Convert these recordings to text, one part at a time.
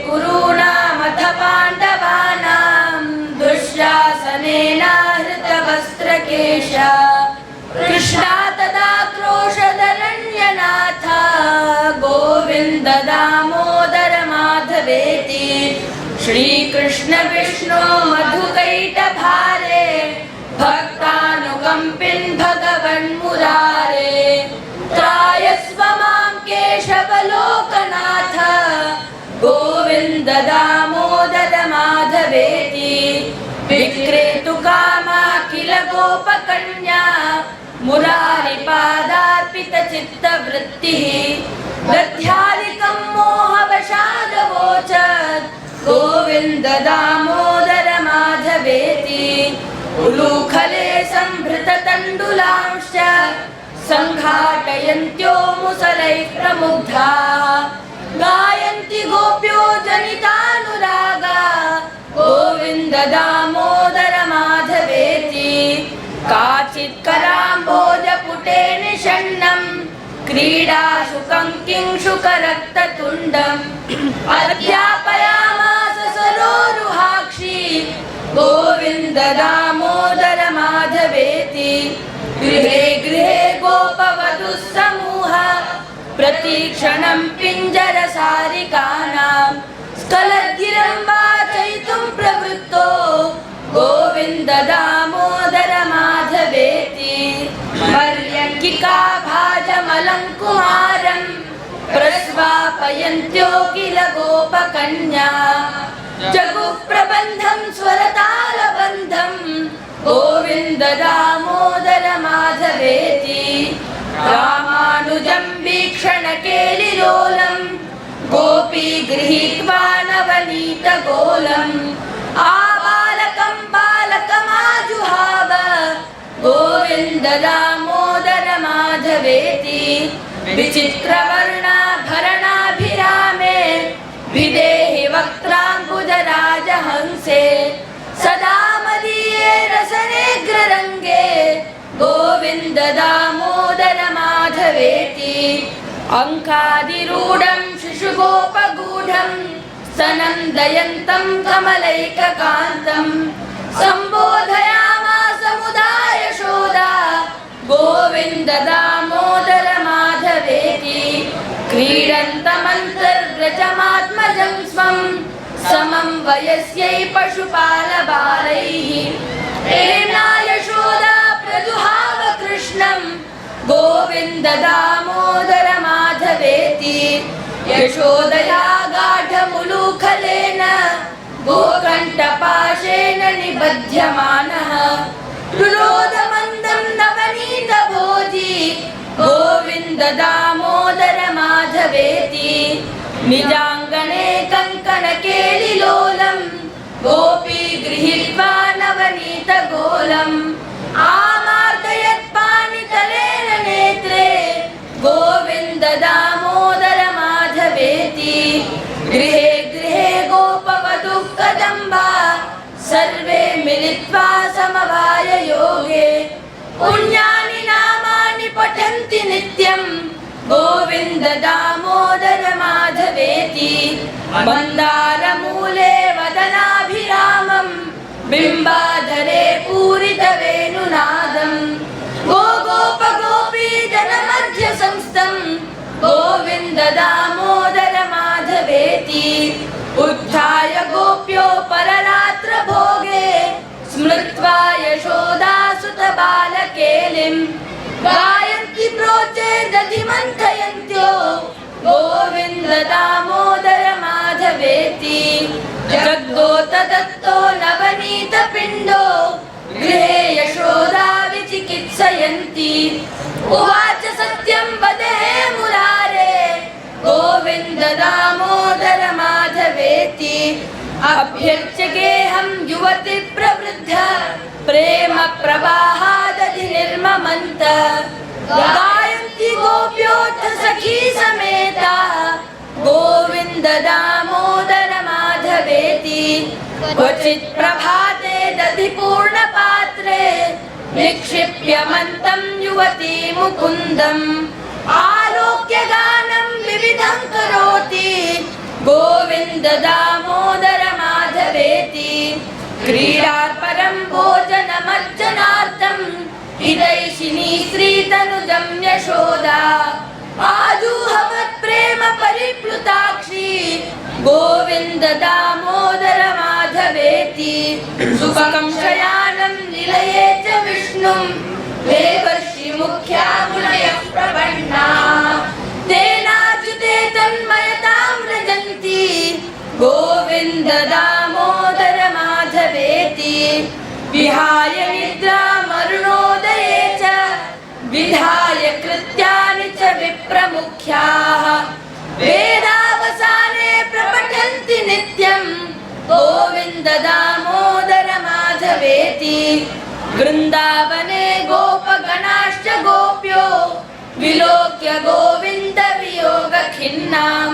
कुरूणामथ पाण्डवानां दुःशासनेन हृतवस्त्रकेश कृष्णा तदा क्रोशदरण्यनाथ गोविन्द दामोदर माधवेति श्रीकृष्ण विष्णु मधुकैटभारे भक्तानुकम्पिन् भगवन्मुरारे त्रायस्व मां केशवलोकनाथ गोविन्द दामोदर माधवेति विक्रेतु कामा किल गोपकन्या मुरारिपादार्पित चित्तवृत्तिः दध्यादिकं मोहवशादवोचत् गोविन्द दामोदर माधवेति उलूखले संभृततण्डुलांश्च सङ्घाटयन्त्यो मुसलैः प्रमुग्धाः गायन्ति गोप्यो जनितानुरागा गोविन्द दामोदर माधवेति काचित् कराम्भोजपुटे निषण्णं क्रीडाशुकं किंशुकरक्ततुण्डम् अध्यापयामास सरोरुहाक्षी गोविन्द दामोदर माधवेति गृहे गृहे गोपवधुः समूह प्रतीक्षणं पिञ्जरसारिकानां स्खलद्गिरं वाचयितुं प्रवृत्तो गोविन्द दामोदर माधवेति पर्यङ्किका भाजमलङ्कुमारं प्रस्वापयन्त्यो किल गोपकन्या जगुः प्रबन्धं स्वरतालबन्धं गोविन्द दामोदर माधवेति रामानुजं वीक्षणकेलिलोलं गोपी गृहीत्वा नवनीतगोलम् आबालकं बालकमाजुहाव गोविन्द दामोदर माधवेति विचित्रवर्णाभरणाभिरामे विदेहि वक्त्राम्बुजराजहंसे सदा मदीये रसनेग्ररङ्गे गोविन्द दामोदर माधवेति अङ्कादिरूढं शिशुगोपगूढं सनन्दयन्तं कमलैककान्तं सम्बोधयामास मुदा यशोदा गोविन्द दामोदर माधवेति क्रीडन्तमन्तर्व्रजमात्मजं स्वं समं वयस्यै पशुपालबालैः प्रेम्णा यशोदा प्रजुहाव कृष्णं गोविन्द दामोदर माधवेति यशोदया गाढमुलूखलेन गोकण्ठपाशेन निबध्यमानः रुरोधमन्दं नवनीतभोजी गोविन्द दामोदर माधवेति निजाङ्गणे कङ्कणकेलिलोलं गोपी गृहीत्वा नवनीतगोलम् आमार्दयत्पाणितलेन नेत्रे गोविन्द दामोदर माधवेति गृहे गृहे गोपवधुः कदम्बा सर्वे मिलित्वा समवाय योगे पुण्यानि नामानि पठन्ति नित्यं गोविन्द दामोदर माधवेति मन्दारमूले वदनाभिरामं बिम्बाधरे पूरितवेणुनादं गोपी जनमध्य संस्थं गोविन्द दामोदर माधवेति उत्थाय गोप्यो पररात्र भोगे स्मृत्वा यशोदासुत बालकेलिं गायन्ति प्रोचे दधिमन्थयन्त्यो गोविन्द दामोदर माधवेति जग्दोत दत्तो नवनीतपिण्डो गृहे यशोदा विचिकित्सयन्ति उवाच सत्यं वद हे मुरारे गोविन्द दामोदर माधवेति अभ्यर्च्यगेहं युवति प्रवृद्ध प्रेम प्रवाहादधि निर्ममन्त गायन्ति गोप्योऽथ सखी समेता गोविन्द दामोदर माधवेति क्वचित् प्रभाते दधि पूर्णपात्रे निक्षिप्यमन्तं युवती मुकुन्दम् आलोक्य गानं विविधं करोति गोविन्द दामोदर माधवेति क्रीडार्परं भोजनमर्चनार्थं हितैषिणी श्रीतनुजं यशोदा आजुहवत्प्रेम परिप्लुताक्षी गोविन्द दामोदर माधवेति सुखं शयानं निलये च विष्णुं देवर्षि मुख्या मुनयः प्रपन्ना तेनाच्युते तन्मयतां व्रजन्ति गोविन्द दामोदर माधवेति विहाय निद्रामरुणोदये च विधाय कृत्यानि च विप्रमुख्याः वेदावसाने प्रपठन्ति नित्यं गोविन्द दामोदर माधवेति वृन्दावने गोपगणाश्च गोप्यो विलोक्य गोविन्द वियोगखिन्नां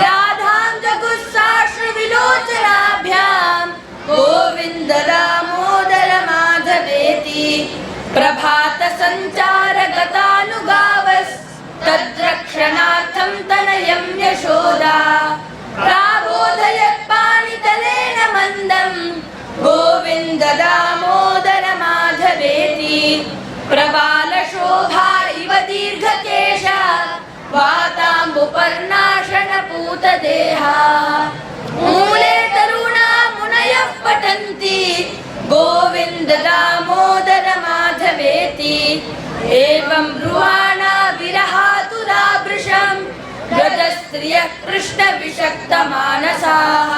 राधां जगुस्साश्रुविलोचनाभ्यां गोविन्द दामोदर माधवेति प्रभातसञ्चारगतानुगावस्तद्रक्षणार्थं तनयं यशोदा प्राबोधयत्पाणितलेन मन्दं गोविन्द दामोदर माधवेति प्रबालशोभा इव दीर्घकेशा वाताम्बुपर्णाशनपूतदेहा मूले तरुणा मुनयः पठन्ति गोविन्द दामोदर माधवेति एवं ब्रुवाणा विरहातुराभृशं गतस्त्रियः कृष्णविषक्तमानसाः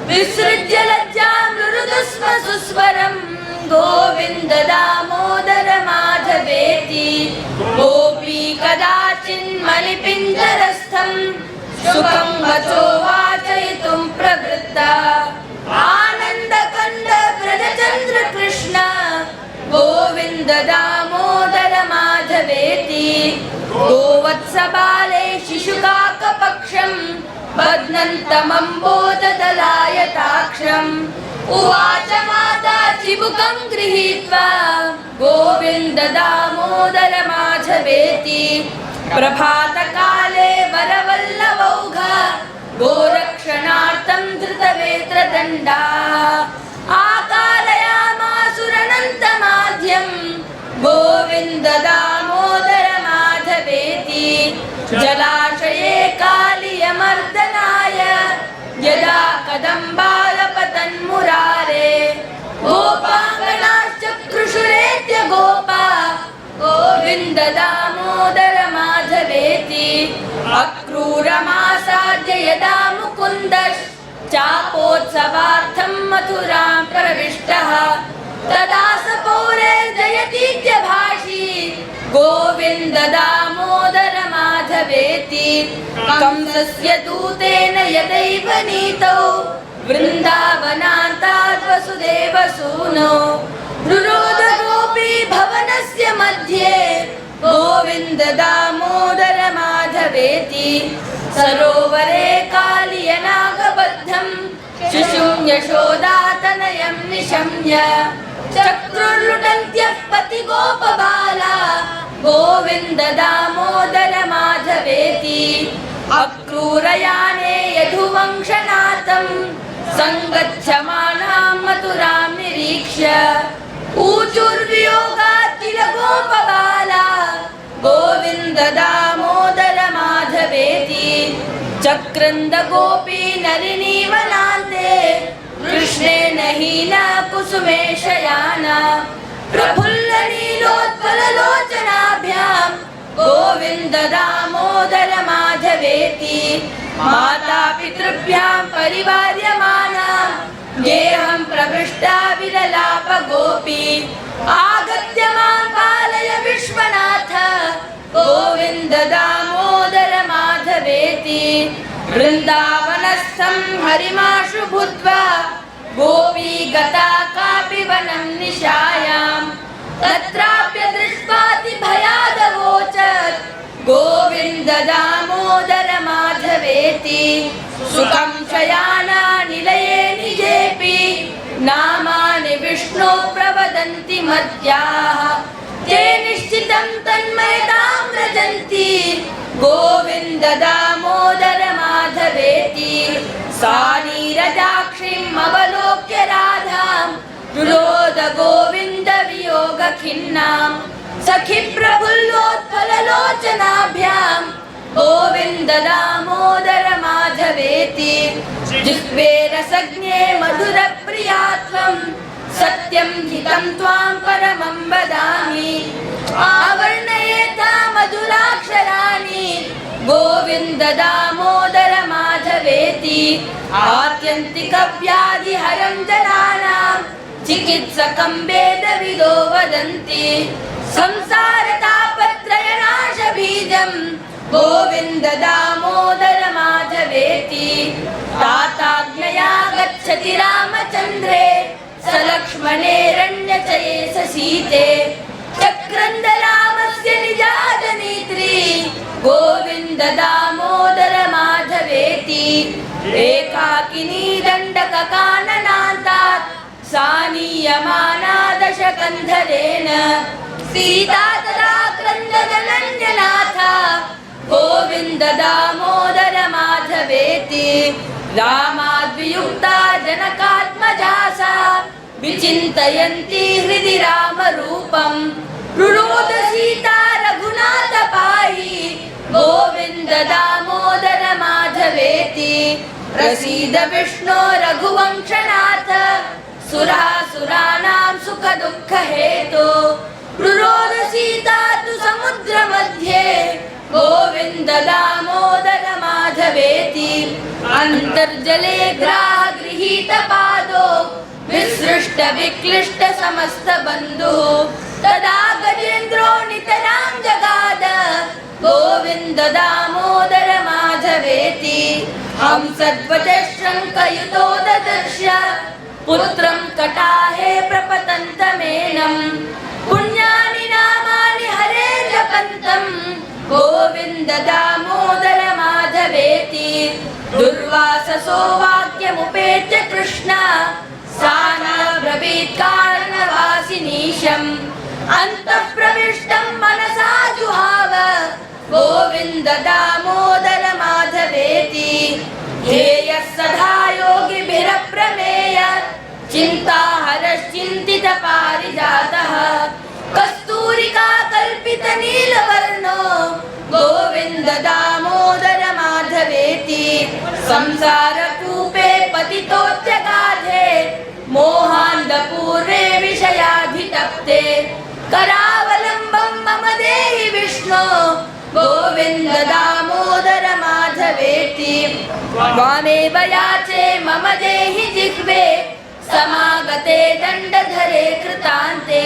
विसृज्य लज्जां रुरुदु स्म सुस्वरं गोविन्द दामोदर माधवेति गोपी कदाचिन्मणिपिञ्जरस्थं सुखं वचो वाचयितुं प्रवृत्ता आनन्दकन्द व्रजचन्द्र कृष्ण गोविन्द दामोदर माधवेति गोवत्सबाले शिशुकाकपक्षं बध्नन्तमम्बोधदलायताक्षम् उवाच माता चिबुकं गृहीत्वा गोविन्द दामोदर माधवेति प्रभातकाले वरवल्लवौघा गोरक्षणार्थं धृतवेत्रदण्डा आकारयामासुरनन्तमाध्यं गोविन्द दामोदर माधवेति जलाशये कालियमर्दनाय यदा कदम्बालपतन्मुरारे गोपाङ्गनाश्च कृषुरेत्य गोपा गोविन्द दामोदर माधवेति अक्रूरमासाद्य यदा मुकुन्दः चापोत्सवार्थं मथुरां प्रविष्टः तदा स पौरे जयतीत्य भाषी गोविन्द दामोदर माधवेति कंसस्य दूतेन यदैव नीतौ वृन्दावनान्तात् वसुदेवसूनो रुरोध गोपी भवनस्य मध्ये गोविन्द दामोदर माधवेति सरोवरे कालियनागबद्धं शिशुं यशोदातनयं निशम्य चक्रुर्लुटन्त्यः पतिगोपबाला गोविन्द दामोदर माधवेति अक्रूरयाने यदुवंशनाथं सङ्गच्छमानां मथुरां निरीक्ष्य ऊचुर्वियोगात् किल गोपबाला गोविन्द दामोदर माधवेति चक्रन्द गोपी नलिनीवनान्ते कृष्णेन हीना कुसुमे शयाना प्रफुल्ल नीलोत्पललोचनाभ्यां गोविन्द दामोदर माधवेति माता पितृभ्यां परिवार्यमाना गेहं प्रविष्टा विललाप गोपी आगत्य मां पालय विश्वनाथ गोविन्द दामोदर माधवेति वृन्दावनस्थं हरिमाशु भूत्वा गोपी गता कापि वनं निशायां तत्राप्य दृष्ट्वाति भयादवोचत् गोविन्द दामोदर माधवेति सुखं शयाना निलये निजेऽपि नामानि विष्णो प्रवदन्ति मद्याः ते निश्चितं तन्मयतां व्रजन्ति गोविन्द दामोदर माधवेति सा नीरजाक्षीम् अवलोक्य राधां रुरोद गोविन्द वियोग खिन्नां सखि प्रफुल्लोत्पललोचनाभ्यां गोविन्द दामोदर माधवेति जिह्वे रसज्ञे मधुर प्रिया त्वं सत्यं हितं त्वां परमं वदामि आवर्णयेता मधुराक्षराणि गोविन्द दामोदर माधवेति आत्यन्तिकव्याधिहरं जनानां चिकित्सकं वेदविदो वदन्ति संसारतापत्रयनाशबीजं गोविन्द दामोदर माधवेति ताताज्ञया गच्छति रामचन्द्रे सलक्ष्मणेरण्यचये ससीते चक्रन्दरामस्य निजातनेत्री गोविन्द दामोदर माधवेति एकाकिनी दण्डककाननान्तात् सा नीयमाना दशकन्धरेण सीता तदा क्रन्ददनन्यनाथ गोविन्द दामोदर माधवेति रामाद्वियुक्ता जनकात्मजा सा विचिन्तयन्ती हृदि रामरूपं रुरोद सीता रघुनाथ पाहि गोविन्द दामोदर माधवेति प्रसीद विष्णो रघुवंशनाथ सुरासुराणां सुखदुःखहेतो रुरोद सीता तु समुद्रमध्ये गोविन्द दामोदर माधवेति अन्तर्जले ग्राहगृहीतपादो विसृष्ट विक्लिष्ट समस्त बन्धुः तदा गजेन्द्रो नितरां जगाद गोविन्द दामोदर माधवेति हंसध्वजशङ्खयुतो ददर्श पुत्रं कटाहे प्रपतन्तमेनं पुण्यानि नामानि हरे जपन्तं गोविन्द दामोदर माधवेति दुर्वाससो वाक्यमुपेत्य कृष्ण सानाब्रवीत् कारणवासिनीशम् अन्तः प्रविष्टं मनसा जुहाव गोविन्द दामोदर माधवेति ध्येयः सदा योगिभिरप्रमेय चिन्ताहरश्चिन्तित पारिजातः कस्तूरिका कल्पित नीलवर्णो गोविन्द दामोदर माधवेति संसारकूपे पतितोऽत्यगाधे मोहान्धपूर्वे विषयाधितप्ते करावलम्बं मम देहि विष्णो गोविन्द दामोदर माधवेति त्वामेव याचे मम देहि जिह्वे समागते दण्डधरे कृतान्ते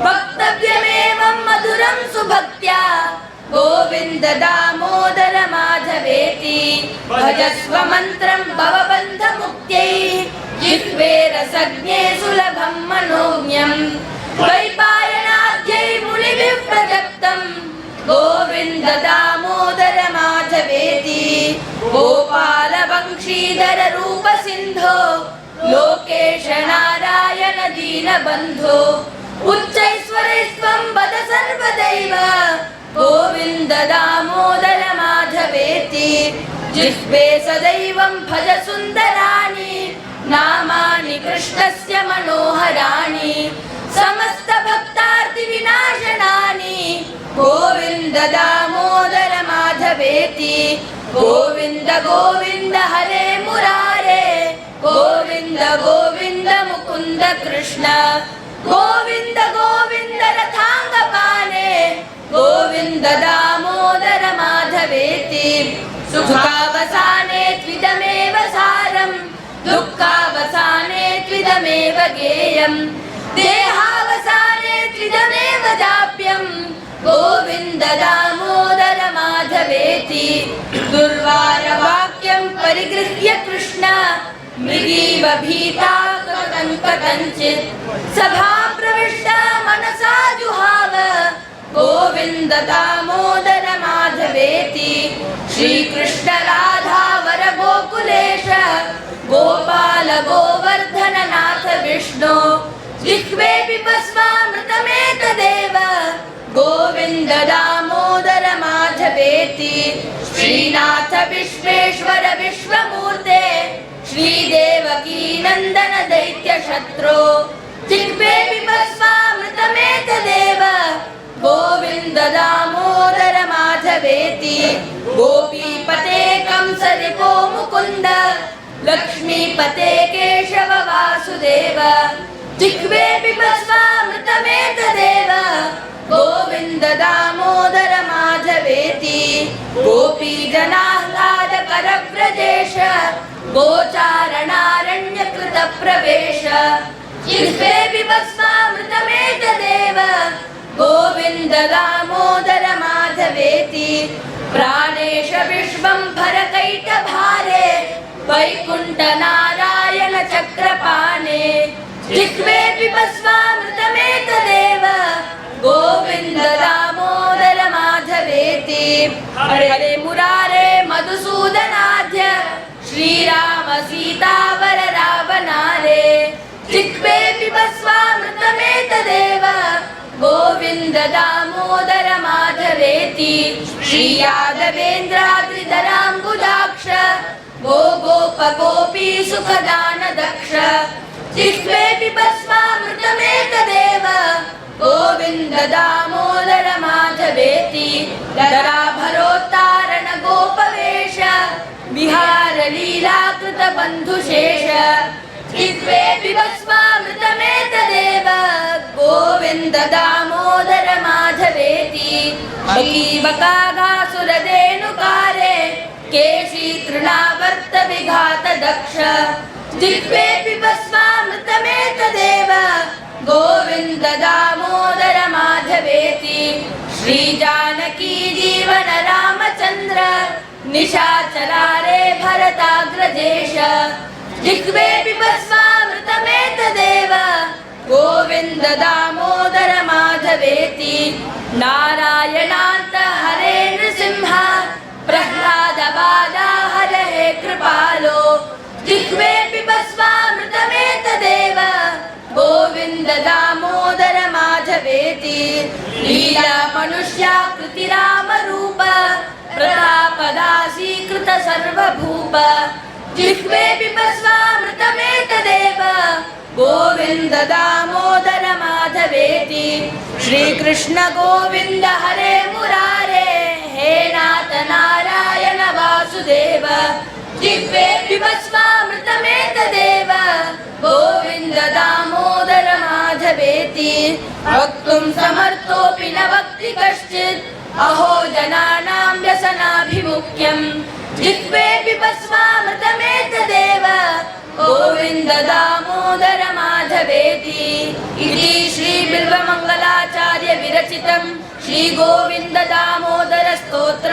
वक्तव्यमेवं मधुरं सुभक्त्या गोविन्द दामोदर माधवेति भजस्व मन्त्रं भवबन्धमुक्त्यै जिह्वे रसज्ञे सुलभं मनोज्ञं द्वैपायनाद्यै मुनिभिः प्रदत्तं गोविन्द दामोदर माधवेति गोपाल वंशीधर रूप सिन्धो लोकेश नारायण दीनबन्धो उच्चैश्वरेस्त्वं वद सर्वदैव गोविन्द दामोदर माधवेति जिह्वे सदैवं भज सुन्दराणि नामानि कृष्णस्य मनोहराणि समस्त भक्तार्ति विनाशनानि गोविन्द दामोदर माधवेति गोविन्द गोविन्द हरे मुरारे गोविन्द गोविन्द मुकुन्द कृष्ण गोविन्द गोविन्द रथाङ्गपाणे गोविन्द दामोदर माधवेति सुखावसाने त्विदमेव सारं दुःखावसाने त्विदमेव गेयं देहावसाने त्विदमेव जाप्यं गोविन्द दामोदर माधवेति दुर्वारवाक्यं परिगृह्य कृष्ण मृगीव भीता कथञ्चित् सभा प्रविष्ट मनसा जुहाव गोविन्द दामोदर माधवेति श्रीकृष्ण राधा वर गोकुलेश गोपाल गोवर्धन नाथ विष्णु जिह्वे पिबस्वामृतमेतदेव गोविन्द दामोदर माधवेति देवकी नन्दन दैत्यशत्रो जिह्वे पिबस्वामृतमेतदेव गोविन्द दामोदर माधवेति गोपीपते कंसरिपो मुकुन्द लक्ष्मीपते केशव वासुदेव जिह्वे पिबस्वामृतमेतदेव गोविन्द दामोदर माधवेति गोपीजनाह्लादकरव्रजेश गोचारणारण्यकृतप्रवेश जिह्वे पिबस्वामृतमेतदेव गोविन्द दामोदर माधवेति प्राणेश विश्वम्भरकैटभारे वैकुण्ठ नारायण चक्रपाणे जिह्वे पिबस्वामृतमेतदेव गोविन्द दामोदर माधवेति हरे मुरारे मधुसूदनाध्य श्रीराम सीतावर रावणारे जिह्वे पिबस्वामृतमेतदेव गोविन्द दामोदर माधवेति श्रीयादवेन्द्राद्रिधराम्बुजाक्ष गो गोप गोपी सुखदान दक्ष जिह्वे पिबस्वामृतमेतदेव गोविन्द दामोदर माधवेति दराभरोत्तारण गोपवेश विहार लीलाकृत बन्धुशेष जिह्वे पिबस्वामृतमेतदेव गोविन्द दामोदर माधवेति बकीबकागासुरधेनुकारे केशी तृणावर्त विघात दक्ष जिह्वे पिबस्वामृतमेतदेव गोविन्द दामोदर माधवेति श्रीजानकी जीवन रामचन्द्र निशाचरारे भरताग्रजेश जिह्वे पिबस्वामृतमेतदेव गोविन्द दामोदर माधवेति नारायणान्त हरे नृसिंह प्रह्लाद बाधा हरे कृपालो जिह्वे पिबस्वामृतमेतदेव गोविन्द दामोदर माधवेति लीला मनुष्याकृति रामरूप प्रतापदासीकृत सर्वभूप जिह्वे पिबस्वामृतमेतदेव गोविन्द दामोदर माधवेति श्रीकृष्ण गोविन्द हरे मुरारे हे नाथ नारायण वासुदेव जिह्वे पिबस्वामृतमेतदेव गोविन्द दामोदर माधवेति वक्तुं समर्थोऽपि न वक्ति कश्चित् अहो जनानां व्यसनाभिमुख्यम् जिह्वे पिबस्वामृतमेतदेव गोविन्द दामोदर माधवेति इति श्री बिल्वमङ्गलाचार्य विरचितं श्री गोविन्द दामोदर स्तोत्र